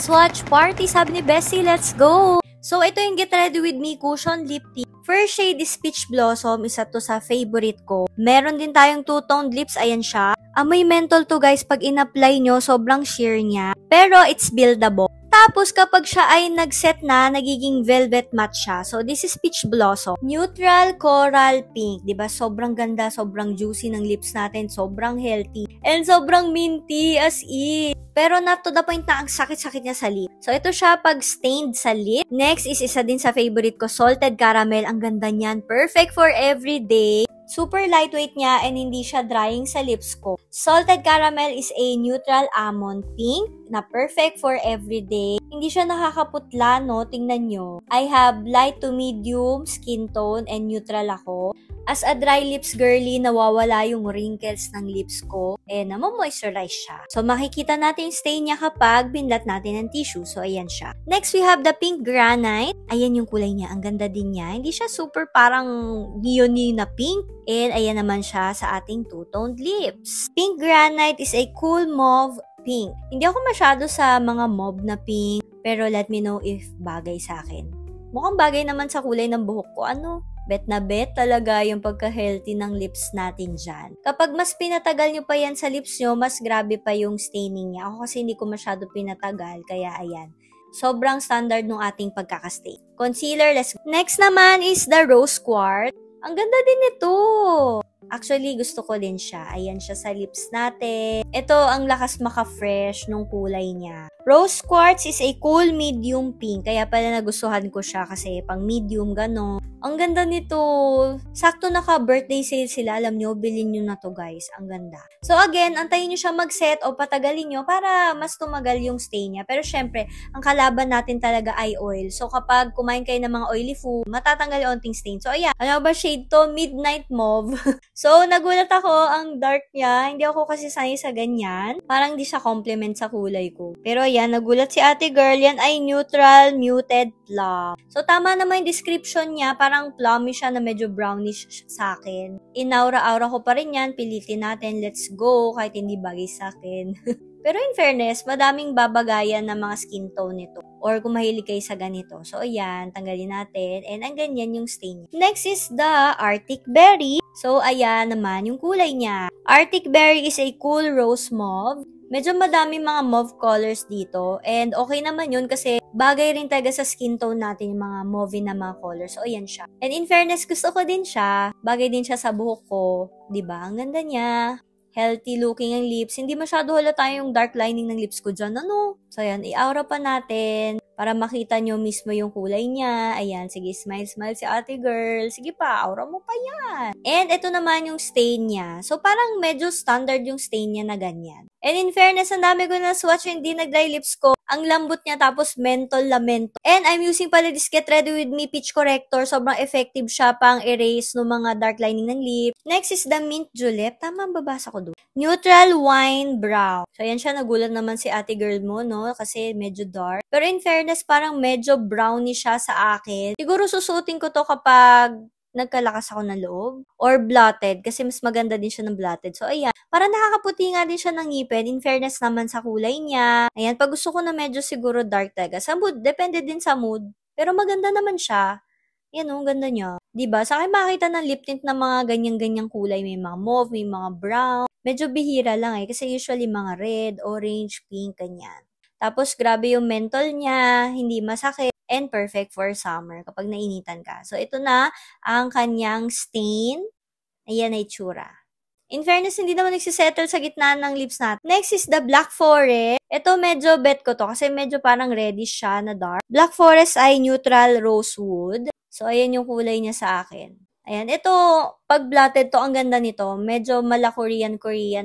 Let's watch party, sabi ni Bessie, let's go! So, ito yung Get Ready With Me Cushion Lip Tint. First shade is Peach Blossom, isa to sa favorite ko. Meron din tayong two-toned lips, ayan siya. Amoy menthol to guys, pag in-apply nyo, sobrang sheer niya. Pero it's buildable. Tapos kapag siya ay nag-set na, nagiging velvet matte siya. So this is Peach Blossom. Neutral Coral Pink. Diba? Sobrang ganda, sobrang juicy ng lips natin, sobrang healthy. And sobrang minty as in. Pero not to the point na ang sakit-sakit niya sa lip. So ito siya pag stained sa lip. Next is isa din sa favorite ko, Salted Caramel. Ang ganda niyan. Perfect for everyday. Super lightweight niya and hindi siya drying sa lips ko. Salted Caramel is a neutral almond pink na perfect for everyday. Hindi siya nakakaputla, no? Tingnan nyo. I have light to medium skin tone and neutral ako. As a dry lips girly, nawawala yung wrinkles ng lips ko and namo-moisturize siya. So, makikita natin yung stain niya kapag binlat natin ng tissue. So, ayan siya. Next, we have the Pink Granite. Ayan yung kulay niya. Ang ganda din niya. Hindi siya super parang neon na pink. And ayan naman siya sa ating two-toned lips. Pink Granite is a cool mauve pink. Hindi ako masyado sa mga mauve na pink, pero let me know if bagay sa akin. Mukhang bagay naman sa kulay ng buhok ko. Ano? Bet na bet talaga yung pagka-healthy ng lips natin dyan. Kapag mas pinatagal nyo pa yan sa lips nyo, mas grabe pa yung staining niya. Ako kasi hindi ko masyado pinatagal, kaya ayan. Sobrang standard ng ating pagkakastain. Concealer, let's go. Next naman is the Rose Quartz. Ang ganda din ito. Actually, gusto ko din siya. Ayan siya sa lips natin. Ito, ang lakas maka-fresh nung kulay niya. Rose Quartz is a cool medium pink. Kaya pala nagustuhan ko siya kasi pang medium gano'n. Ang ganda nito. Sakto naka-birthday sale sila. Alam nyo, bilhin nyo na to guys. Ang ganda. So again, antayin nyo siya mag-set o patagalin nyo para mas tumagal yung stain niya. Pero syempre, ang kalaban natin talaga ay oil. So kapag kumain kayo ng mga oily food, matatanggal yung onting stain. So ayan, ano ba shade to? Midnight Mauve. So nagulat ako, ang dark niya. Hindi ako kasi sanay sa ganyan. Parang di siya complement sa kulay ko. Pero ayan, nagulat si ate girl. Yan ay neutral muted plum. So tama naman yung description niya. Parang plummy siya na medyo brownish sa akin. Inaura-aura ko pa rin yan. Pilitin natin. Let's go. Kahit hindi bagay sa akin. Pero in fairness, madaming babagayan ng mga skin tone nito. Or kung mahilig kayo sa ganito. So, ayan. Tanggalin natin. And ang ganyan yung stain niya. Next is the Arctic Berry. So, ayan naman yung kulay niya. Arctic Berry is a cool rose mauve. Medyo madami mga mauve colors dito. And okay naman yun kasi bagay rin talaga sa skin tone natin yung mga mauve na mga colors. So, ayan siya. And in fairness, gusto ko din siya. Bagay din siya sa buhok ko. Diba? Ang ganda niya. Healthy looking ang lips. Hindi masyado halata yung dark lining ng lips ko dyan. Ano? So, ayan. I-aura pa natin para makita nyo mismo yung kulay niya. Ayan. Sige, smile, smile si ate girl. Sige pa, aura mo pa yan. And ito naman yung stain niya. So, parang medyo standard yung stain niya na ganyan. And in fairness, ang dami ko na swatch yung hindi nag-dry lips ko. Ang lambot niya tapos menthol lamento. And I'm using pala this Get Ready With Me Peach Corrector. Sobrang effective siya pang erase ng mga dark lining ng lip. Next is the Mint Julep. Tama ang babasa ko doon. Neutral Wine Brown. So, ayan siya. Nagulat naman si ate girl mo, no? Kasi medyo dark. Pero in fairness, parang medyo brownie siya sa akin. Siguro susuotin ko to kapag nagkalakas ako ng loob. Or blotted. Kasi mas maganda din siya ng blotted. So, ayan. Para nakakaputi nga din siya ng ngipin. In fairness naman sa kulay niya. Ayan. Pag gusto ko na medyo siguro dark talaga. Sa mood. Depende din sa mood. Pero maganda naman siya. Yan o. Ganda niya. Diba? Sa akin makakita ng lip tint na mga ganyang-ganyang kulay. May mga mauve, may mga brown. Medyo bihira lang eh. Kasi usually mga red, orange, pink, ganyan. Tapos grabe yung menthol niya. Hindi masakit. And perfect for summer kapag nainitan ka. So, ito na ang kanyang stain. Ayan ay tsura. In fairness, hindi naman nagsisettle sa gitna ng lips natin. Next is the Black Forest. Ito medyo bet ko to kasi medyo parang reddish siya na dark. Black Forest ay neutral rosewood. So, ayan yung kulay niya sa akin. Ayan, ito, pag blotted to, ang ganda nito. Medyo mala Korean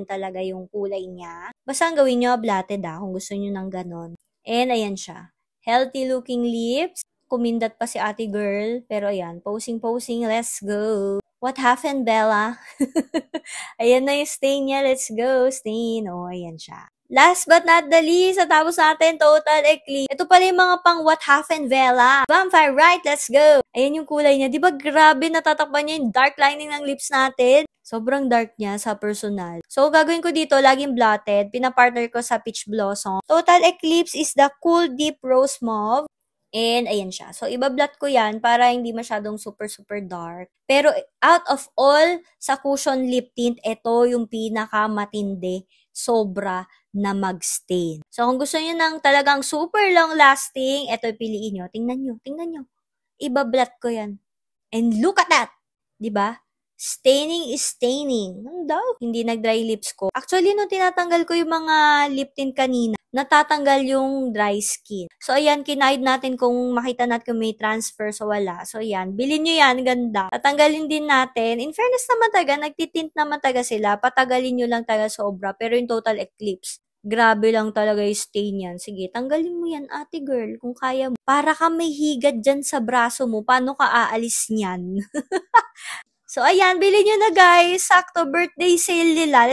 talaga yung kulay niya. Basta ang gawin nyo, blotted kung gusto nyo ng ganon. And ayan siya. Healthy looking lips. Kumindat pa si ate girl. Pero ayan, posing. Let's go. What happened, Bella? Ayan na yung stain niya. Let's go, stain. Oh, ayan siya. Last but not the least, natapos natin Total Eclipse. Ito pala yung mga pang What Happened Vela. Vampire Right, let's go! Ayan yung kulay niya. Di ba grabe natatakpan niya yung dark lining ng lips natin? Sobrang dark niya sa personal. So, gagawin ko dito, laging blotted. Pinapartner ko sa Peach Blossom. Total Eclipse is the Cool Deep Rose Mauve. And, ayan siya. So, ibablot ko yan para hindi masyadong super dark. Pero, out of all sa cushion lip tint, ito yung pinakamatindi. Sobra na mag-stain. So, kung gusto niyo ng talagang super long lasting, ito piliin nyo. Tingnan nyo. Ibablot ko yan. And look at that! Diba? Staining is staining. Ano daw? Hindi nag-dry lips ko. Actually, nung tinatanggal ko yung mga lip tint kanina, natatanggal yung dry skin. So, ayan, kinahid natin kung makita natin kung may transfer. So, wala. So, ayan. Bilhin nyo yan. Ganda. Tatanggalin din natin. In fairness naman taga, nagtitint naman taga sila. Patagalin nyo lang taga sobra. Pero yung Total Eclipse, grabe lang talaga yung stain yan. Sige, tanggalin mo yan, ate girl, kung kaya mo. Para ka may higad dyan sa braso mo. Paano ka aalis niyan? So, ayan, bilhin nyo na guys. Sakto birthday sale nila.